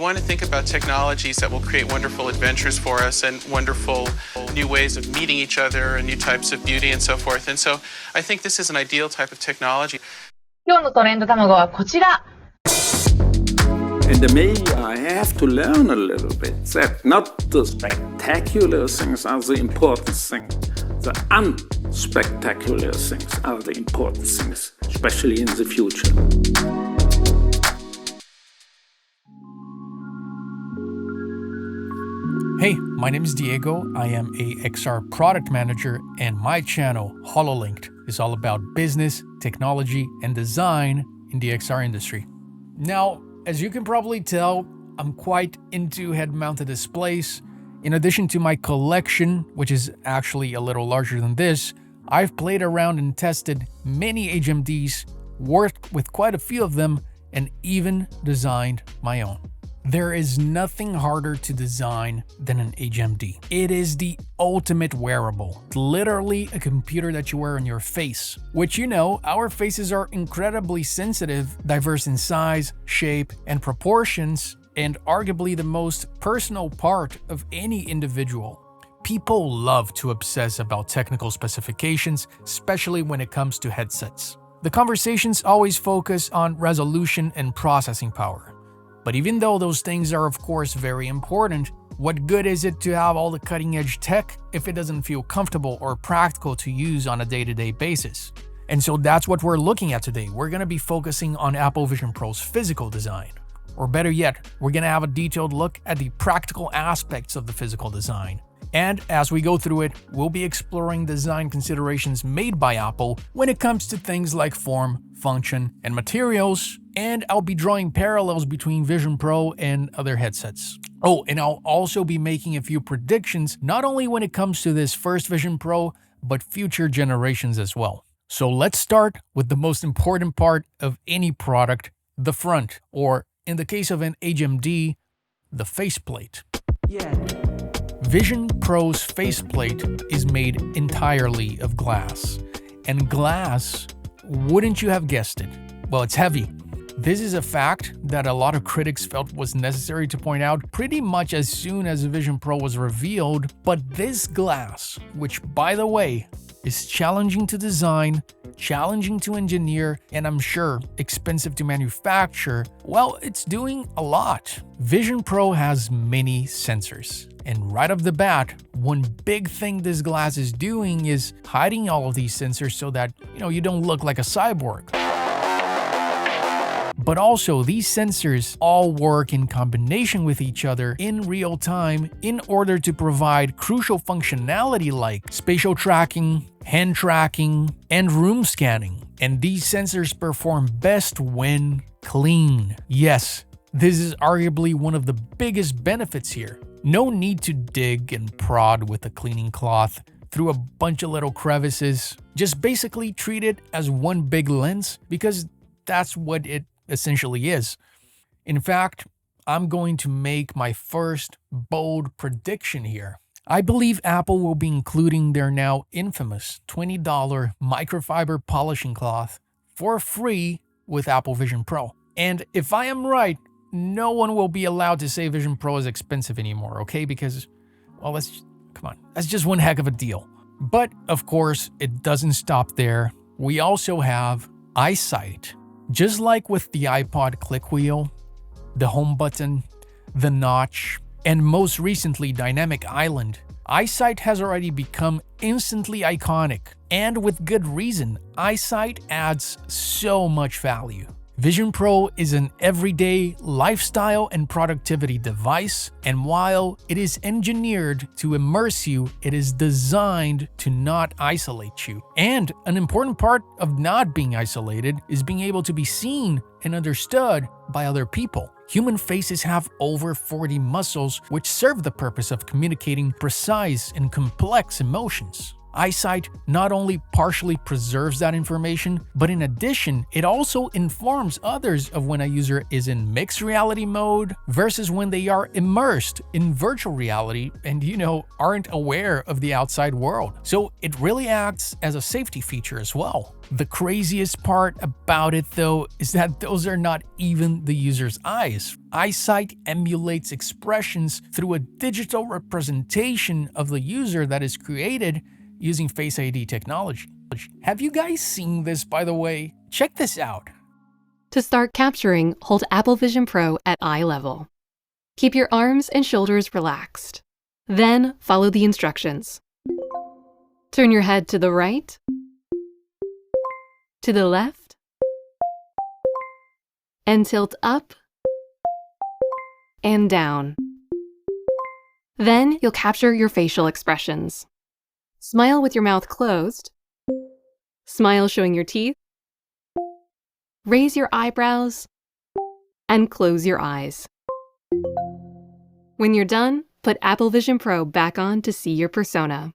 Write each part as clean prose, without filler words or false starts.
want to think about technologies that will create wonderful adventures for us and wonderful new ways of meeting each other and new types of beauty and so forth. And so I think this is an ideal type of technology. 今日のトレンド卵はこちら。And me, I have to learn a little bit that not the spectacular things are the important things. The unspectacular things are the important things, especially in the future. Hey, my name is Diego. I am a XR product manager, and my channel, Hololinked, is all about business, technology, and design in the XR industry. Now, as you can probably tell, I'm quite into head-mounted displays. In addition to my collection, which is actually a little larger than this, I've played around and tested many HMDs, worked with quite a few of them, and even designed my own. There is nothing harder to design than an HMD. It is the ultimate wearable, literally a computer that you wear on your face, which our faces are incredibly sensitive, diverse in size, shape, and proportions, and arguably the most personal part of any individual. People love to obsess about technical specifications, especially when it comes to headsets. The conversations always focus on resolution and processing power. But even though those things are of course very important, what good is it to have all the cutting-edge tech if it doesn't feel comfortable or practical to use on a day-to-day basis? And so that's what we're looking at today. We're going to be focusing on Apple Vision Pro's physical design. Or better yet, we're going to have a detailed look at the practical aspects of the physical design. And as we go through it, we'll be exploring design considerations made by Apple when it comes to things like form, function, and materials, and I'll be drawing parallels between Vision Pro and other headsets. Oh, and I'll also be making a few predictions, not only when it comes to this first Vision Pro, but future generations as well. So let's start with the most important part of any product, the front, or in the case of an HMD, the faceplate. Yeah. Vision Pro's faceplate is made entirely of glass. And glass, wouldn't you have guessed it? Well, it's heavy. This is a fact that a lot of critics felt was necessary to point out pretty much as soon as the Vision Pro was revealed, but this glass, which by the way, is challenging to design, challenging to engineer, and I'm sure expensive to manufacture, well, it's doing a lot. Vision Pro has many sensors. And right off the bat, one big thing this glass is doing is hiding all of these sensors so that, you don't look like a cyborg. But also, these sensors all work in combination with each other in real time in order to provide crucial functionality like spatial tracking, hand tracking, and room scanning. And these sensors perform best when clean. Yes, this is arguably one of the biggest benefits here. No need to dig and prod with a cleaning cloth through a bunch of little crevices. Just basically treat it as one big lens because that's what it essentially is. In fact, I'm going to make my first bold prediction here. I believe Apple will be including their now infamous $20 microfiber polishing cloth for free with Apple Vision Pro. And if I am right, no one will be allowed to say Vision Pro is expensive anymore, okay? Because, well, that's just one heck of a deal. But, of course, it doesn't stop there. We also have EyeSight. Just like with the iPod click wheel, the home button, the notch, and most recently Dynamic Island, EyeSight has already become instantly iconic. And with good reason, EyeSight adds so much value. Vision Pro is an everyday lifestyle and productivity device, and while it is engineered to immerse you, it is designed to not isolate you. And an important part of not being isolated is being able to be seen and understood by other people. Human faces have over 40 muscles which serve the purpose of communicating precise and complex emotions. Eyesight not only partially preserves that information, but in addition, it also informs others of when a user is in mixed reality mode versus when they are immersed in virtual reality and, aren't aware of the outside world. So it really acts as a safety feature as well. The craziest part about it, though, is that those are not even the user's eyes. Eyesight emulates expressions through a digital representation of the user that is created using Face ID technology. Have you guys seen this, by the way? Check this out. To start capturing, hold Apple Vision Pro at eye level. Keep your arms and shoulders relaxed. Then follow the instructions. Turn your head to the right, to the left, and tilt up and down. Then you'll capture your facial expressions. Smile with your mouth closed. Smile showing your teeth. Raise your eyebrows. And close your eyes. When you're done, put Apple Vision Pro back on to see your persona.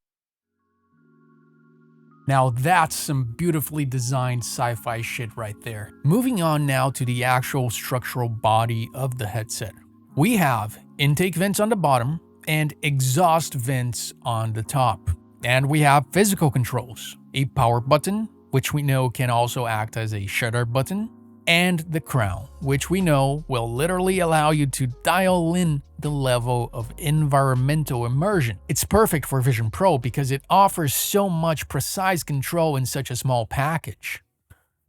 Now that's some beautifully designed sci-fi shit right there. Moving on now to the actual structural body of the headset. We have intake vents on the bottom and exhaust vents on the top. And we have physical controls, a power button, which we know can also act as a shutter button, and the crown, which we know will literally allow you to dial in the level of environmental immersion. It's perfect for Vision Pro because it offers so much precise control in such a small package.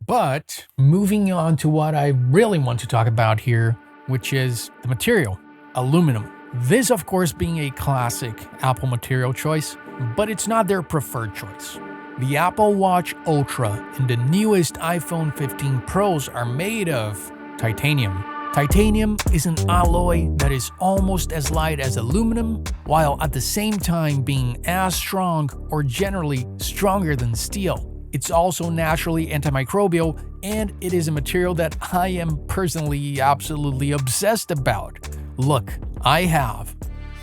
But moving on to what I really want to talk about here, which is the material, aluminum. This, of course, being a classic Apple material choice, but it's not their preferred choice. The Apple Watch Ultra and the newest iPhone 15 Pros are made of titanium. Titanium is an alloy that is almost as light as aluminum, while at the same time being as strong or generally stronger than steel. It's also naturally antimicrobial, and it is a material that I am personally absolutely obsessed about. Look, I have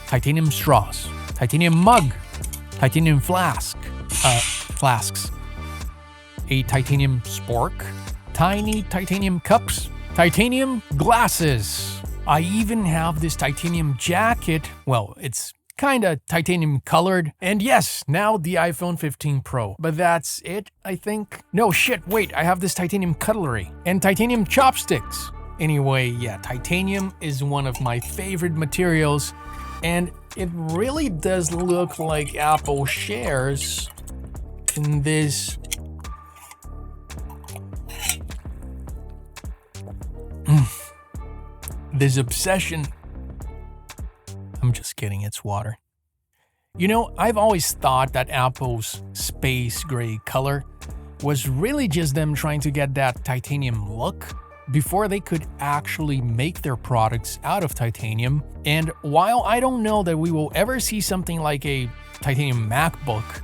titanium straws, titanium mug, titanium flasks, a titanium spork, tiny titanium cups, titanium glasses. I even have this titanium jacket. Well, it's kinda titanium colored. And yes, now the iPhone 15 Pro. But that's it, I think. No, shit, wait, I have this titanium cutlery and titanium chopsticks. Anyway, yeah, titanium is one of my favorite materials, and it really does look like Apple shares in this this obsession. I'm just kidding, it's water. I've always thought that Apple's space gray color was really just them trying to get that titanium look before they could actually make their products out of titanium. And while I don't know that we will ever see something like a titanium MacBook,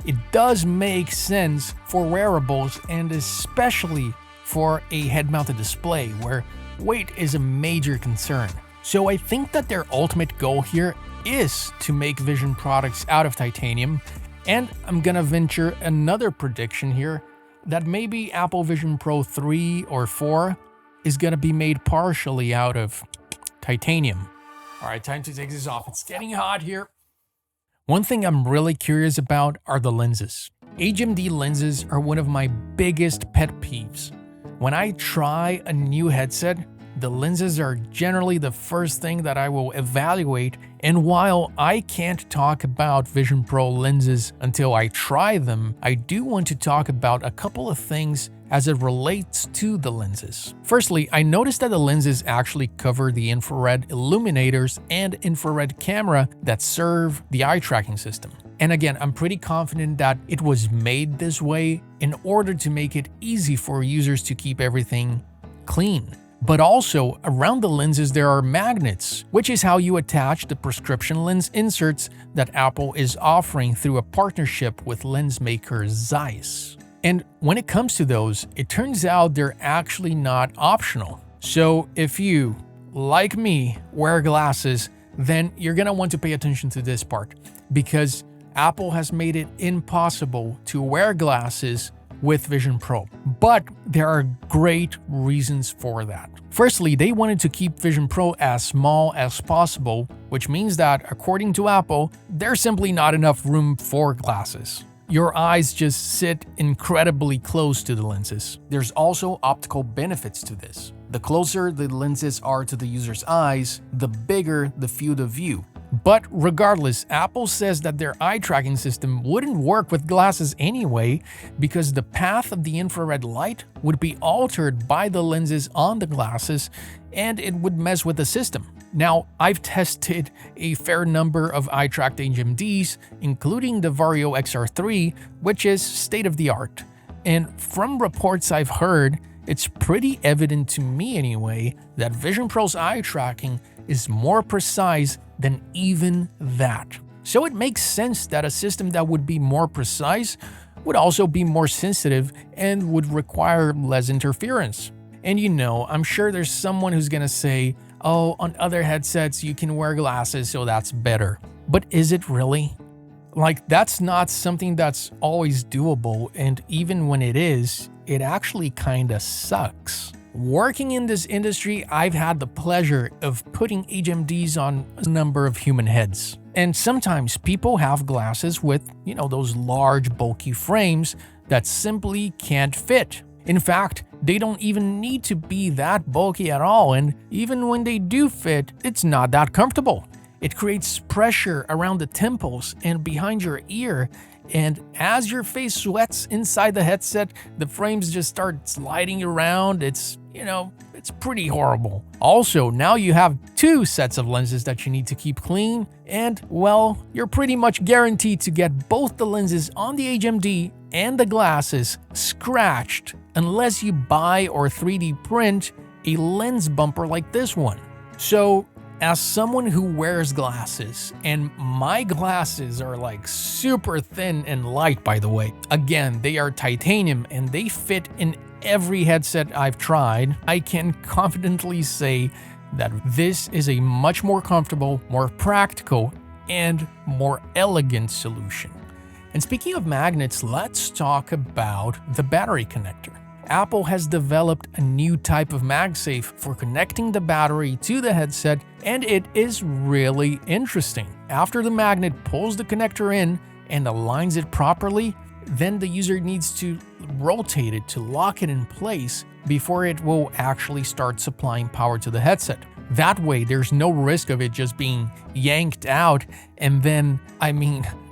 it does make sense for wearables and especially for a head-mounted display where weight is a major concern. So I think that their ultimate goal here is to make Vision products out of titanium, and I'm gonna venture another prediction here that maybe Apple Vision Pro 3 or 4 is gonna be made partially out of titanium. All right, time to take this off. It's getting hot here. One thing I'm really curious about are the lenses. HMD lenses are one of my biggest pet peeves. When I try a new headset, the lenses are generally the first thing that I will evaluate, and while I can't talk about Vision Pro lenses until I try them, I do want to talk about a couple of things as it relates to the lenses. Firstly, I noticed that the lenses actually cover the infrared illuminators and infrared camera that serve the eye tracking system. And again, I'm pretty confident that it was made this way in order to make it easy for users to keep everything clean. But also, around the lenses there are magnets, which is how you attach the prescription lens inserts that Apple is offering through a partnership with lens maker Zeiss. And when it comes to those, it turns out they're actually not optional. So if you, like me, wear glasses, then you're gonna want to pay attention to this part, because Apple has made it impossible to wear glasses with Vision Pro. But there are great reasons for that. Firstly, they wanted to keep Vision Pro as small as possible, which means that, according to Apple, there's simply not enough room for glasses. Your eyes just sit incredibly close to the lenses. There's also optical benefits to this. The closer the lenses are to the user's eyes, the bigger the field of view. But regardless, Apple says that their eye tracking system wouldn't work with glasses anyway because the path of the infrared light would be altered by the lenses on the glasses and it would mess with the system. Now, I've tested a fair number of eye-tracked HMDs, including the Vario XR3, which is state-of-the-art. And from reports I've heard, it's pretty evident to me anyway that Vision Pro's eye tracking is more precise than even that. So it makes sense that a system that would be more precise would also be more sensitive and would require less interference. And I'm sure there's someone who's gonna say, oh, on other headsets you can wear glasses, so that's better. But is it really? Like, that's not something that's always doable, and even when it is, it actually kinda sucks. Working in this industry, I've had the pleasure of putting HMDs on a number of human heads. And sometimes people have glasses with, those large, bulky frames that simply can't fit. In fact, they don't even need to be that bulky at all, and even when they do fit, it's not that comfortable. It creates pressure around the temples and behind your ear, and as your face sweats inside the headset, the frames just start sliding around. It's pretty horrible. Also, now you have 2 sets of lenses that you need to keep clean, and, well, you're pretty much guaranteed to get both the lenses on the HMD and the glasses scratched unless you buy or 3D print a lens bumper like this one. So, as someone who wears glasses, and my glasses are like super thin and light, by the way. Again, they are titanium and they fit in every headset I've tried. I can confidently say that this is a much more comfortable, more practical, and more elegant solution. And speaking of magnets, let's talk about the battery connector. Apple has developed a new type of MagSafe for connecting the battery to the headset, and it is really interesting. After the magnet pulls the connector in and aligns it properly, then the user needs to rotate it to lock it in place before it will actually start supplying power to the headset. That way, there's no risk of it just being yanked out, and then,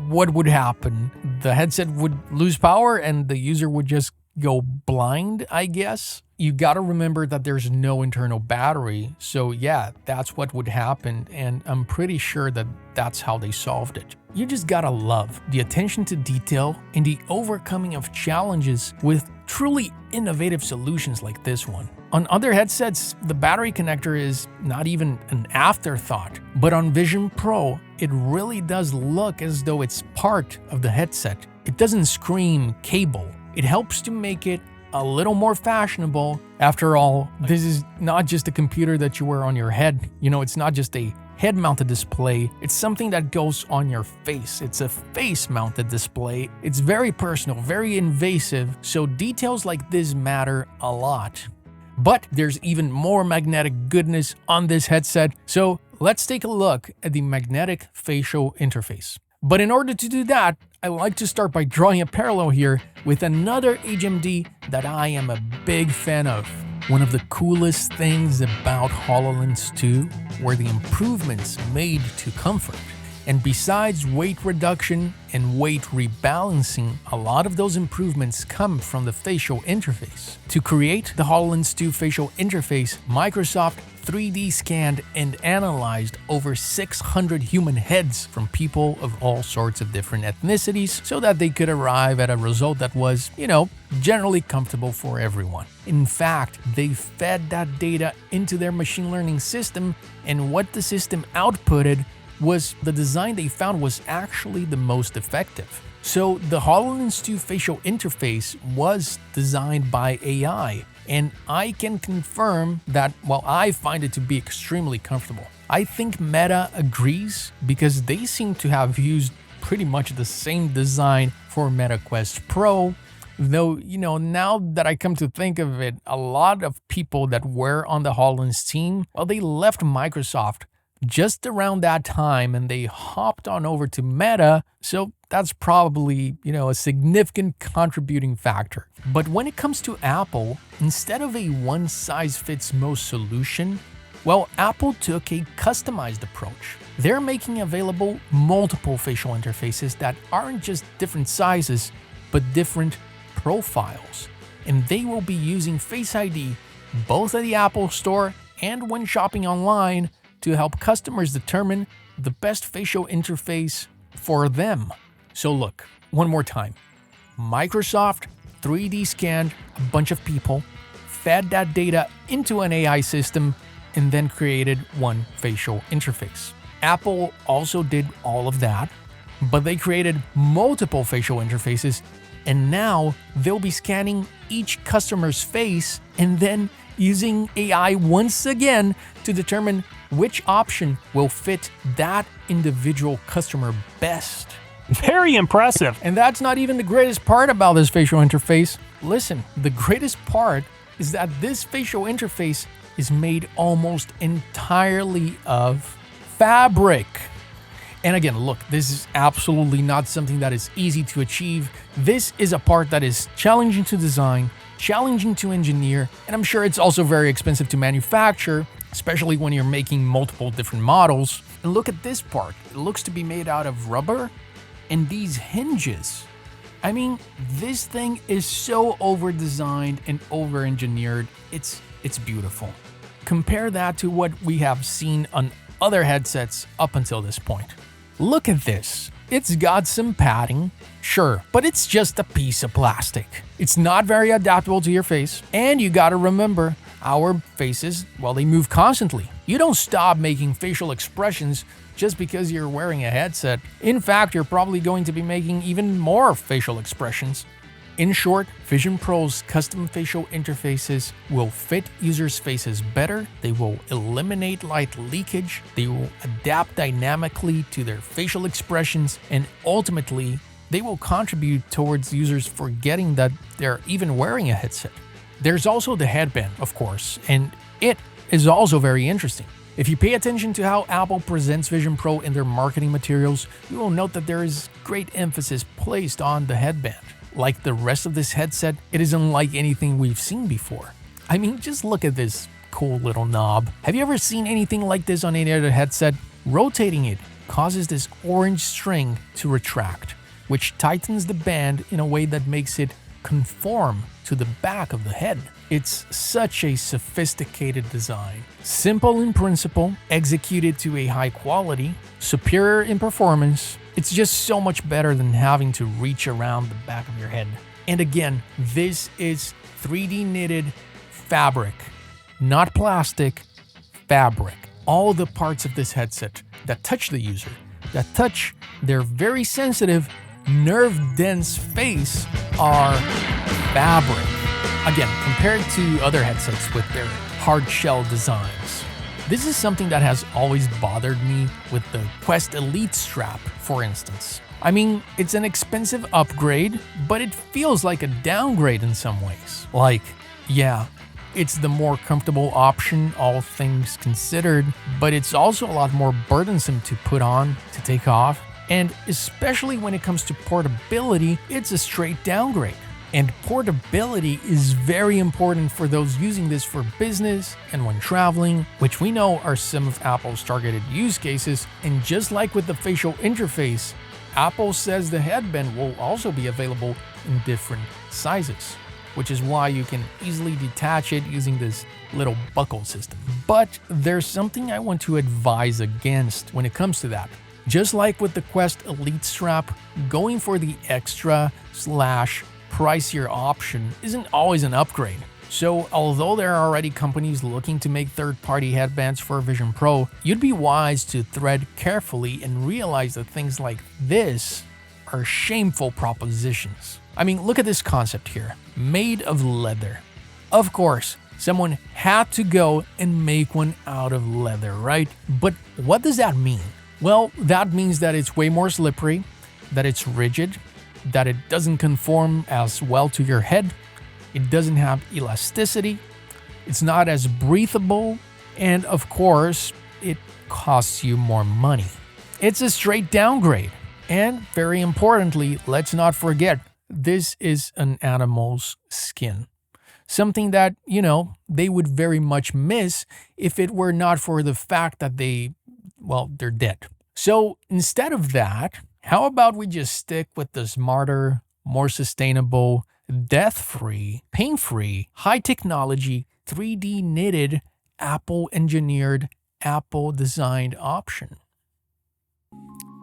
what would happen? The headset would lose power and the user would just go blind, I guess. You gotta remember that there's no internal battery, so yeah, that's what would happen, and I'm pretty sure that that's how they solved it. You just gotta love the attention to detail and the overcoming of challenges with truly innovative solutions like this one. On other headsets, the battery connector is not even an afterthought, but on Vision Pro, it really does look as though it's part of the headset. It doesn't scream cable. It helps to make it a little more fashionable. After all, this is not just a computer that you wear on your head. It's not just a head-mounted display. It's something that goes on your face. It's a face-mounted display. It's very personal, very invasive, so details like this matter a lot. But there's even more magnetic goodness on this headset, so let's take a look at the magnetic facial interface. But in order to do that, I like to start by drawing a parallel here with another HMD that I am a big fan of. One of the coolest things about HoloLens 2 were the improvements made to comfort. And besides weight reduction and weight rebalancing, a lot of those improvements come from the facial interface. To create the HoloLens 2 facial interface, Microsoft 3D scanned and analyzed over 600 human heads from people of all sorts of different ethnicities so that they could arrive at a result that was, generally comfortable for everyone. In fact, they fed that data into their machine learning system, and what the system outputted was the design they found was actually the most effective. So the HoloLens 2 facial interface was designed by AI, and I can confirm that, I find it to be extremely comfortable. I think Meta agrees because they seem to have used pretty much the same design for Meta Quest Pro. Though, now that I come to think of it, a lot of people that were on the HoloLens team, well, they left Microsoft just around that time and they hopped on over to Meta. So that's probably, a significant contributing factor. But when it comes to Apple, instead of a one-size-fits-most solution, well, Apple took a customized approach. They're making available multiple facial interfaces that aren't just different sizes, but different profiles. And they will be using Face ID both at the Apple Store and when shopping online to help customers determine the best facial interface for them. So look, one more time. Microsoft 3D scanned a bunch of people, fed that data into an AI system, and then created one facial interface. Apple also did all of that, but they created multiple facial interfaces, and now they'll be scanning each customer's face and then using AI once again to determine which option will fit that individual customer best. Very impressive. And that's not even the greatest part about this facial interface. Listen, the greatest part is that this facial interface is made almost entirely of fabric. And again, look, this is absolutely not something that is easy to achieve. This is a part that is challenging to design, challenging to engineer, and I'm sure it's also very expensive to manufacture, especially when you're making multiple different models. And look at this part. It looks to be made out of rubber and these hinges. I mean, this thing is so over-designed and over-engineered. It's beautiful. Compare that to what we have seen on other headsets up until this point. Look at this. It's got some padding, sure, but it's just a piece of plastic. It's not very adaptable to your face, and you gotta remember, our faces, well, they move constantly. You don't stop making facial expressions just because you're wearing a headset. In fact, you're probably going to be making even more facial expressions. In short, Vision Pro's custom facial interfaces will fit users' faces better, they will eliminate light leakage, they will adapt dynamically to their facial expressions, and ultimately, they will contribute towards users forgetting that they're even wearing a headset. There's also the headband, of course, and it is also very interesting. If you pay attention to how Apple presents Vision Pro in their marketing materials, you will note that there is great emphasis placed on the headband. Like the rest of this headset, it is unlike anything we've seen before. I mean, just look at this cool little knob. Have you ever seen anything like this on any other headset? Rotating it causes this orange string to retract, which tightens the band in a way that makes it conform to the back of the head. It's such a sophisticated design. Simple in principle, executed to a high quality, superior in performance. It's just so much better than having to reach around the back of your head. And again, this is 3D knitted fabric, not plastic, fabric. All the parts of this headset that touch the user, that touch their very sensitive, nerve-dense face are fabric. Again, compared to other headsets with their hard shell designs. This is something that has always bothered me with the Quest Elite strap, for instance. I mean, it's an expensive upgrade, but it feels like a downgrade in some ways. Like, yeah, it's the more comfortable option, all things considered, but it's also a lot more burdensome to put on, to take off, and especially when it comes to portability, it's a straight downgrade. And portability is very important for those using this for business and when traveling, which we know are some of Apple's targeted use cases. And just like with the facial interface, Apple says the headband will also be available in different sizes, which is why you can easily detach it using this little buckle system. But there's something I want to advise against when it comes to that. Just like with the Quest Elite strap, going for the extra / pricier option isn't always an upgrade. So although there are already companies looking to make third-party headbands for Vision Pro, you'd be wise to thread carefully and realize that things like this are shameful propositions. I mean, look at this concept here, made of leather. Of course, someone had to go and make one out of leather, right? But what does that mean? Well, that means that it's way more slippery, that it's rigid, that it doesn't conform as well to your head, it doesn't have elasticity, it's not as breathable, and of course, it costs you more money. It's a straight downgrade. And very importantly, let's not forget, this is an animal's skin. Something that, they would very much miss if it were not for the fact that they're dead. So instead of that, how about we just stick with the smarter, more sustainable, death-free, pain-free, high-technology, 3D knitted, Apple-engineered, Apple-designed option?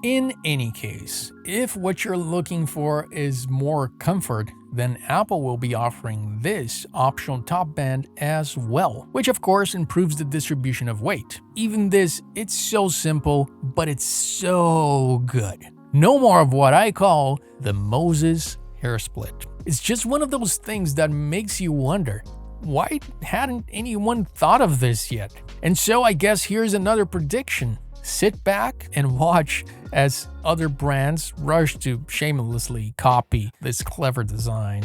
In any case, if what you're looking for is more comfort, then Apple will be offering this optional top band as well, which of course improves the distribution of weight. Even this, it's so simple, but it's so good. No more of what I call the Moses hair split. It's just one of those things that makes you wonder, why hadn't anyone thought of this yet? And so I guess here's another prediction. Sit back and watch as other brands rush to shamelessly copy this clever design.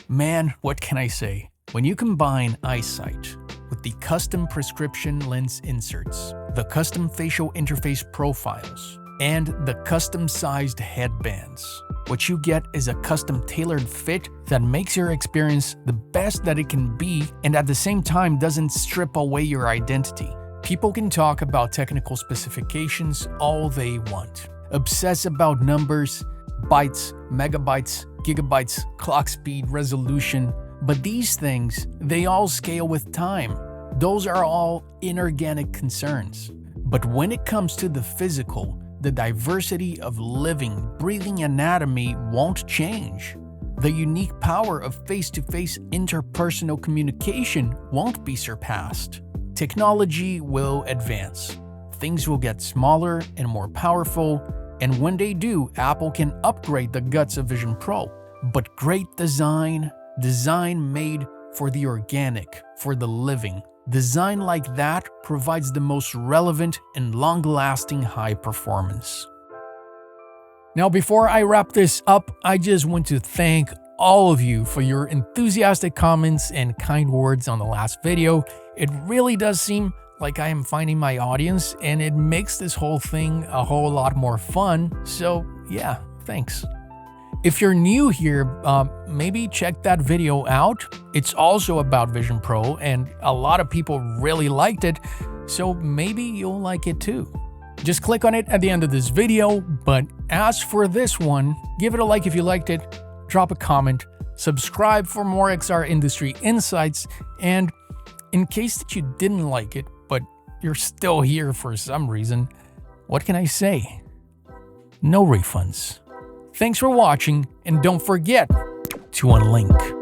Man, what can I say? When you combine eyesight with the custom prescription lens inserts, the custom facial interface profiles, and the custom-sized headbands, what you get is a custom tailored fit that makes your experience the best that it can be and at the same time doesn't strip away your identity. People can talk about technical specifications all they want, obsess about numbers, bytes, megabytes, gigabytes, clock speed, resolution, but these things, they all scale with time. Those are all inorganic concerns. But when it comes to the physical, the diversity of living, breathing anatomy won't change. The unique power of face-to-face interpersonal communication won't be surpassed. Technology will advance. Things will get smaller and more powerful, and when they do, Apple can upgrade the guts of Vision Pro. But great design made for the organic, for the living. Design like that provides the most relevant and long-lasting high performance. Now, before I wrap this up, I just want to thank all of you for your enthusiastic comments and kind words on the last video. It really does seem like I am finding my audience, and it makes this whole thing a whole lot more fun. So yeah, thanks. If you're new here, maybe check that video out. It's also about Vision Pro, and a lot of people really liked it, so maybe you'll like it too. Just click on it at the end of this video, but as for this one, give it a like if you liked it, drop a comment, subscribe for more XR industry insights, and in case that you didn't like it, but you're still here for some reason, what can I say? No refunds. Thanks for watching, and don't forget to unlink.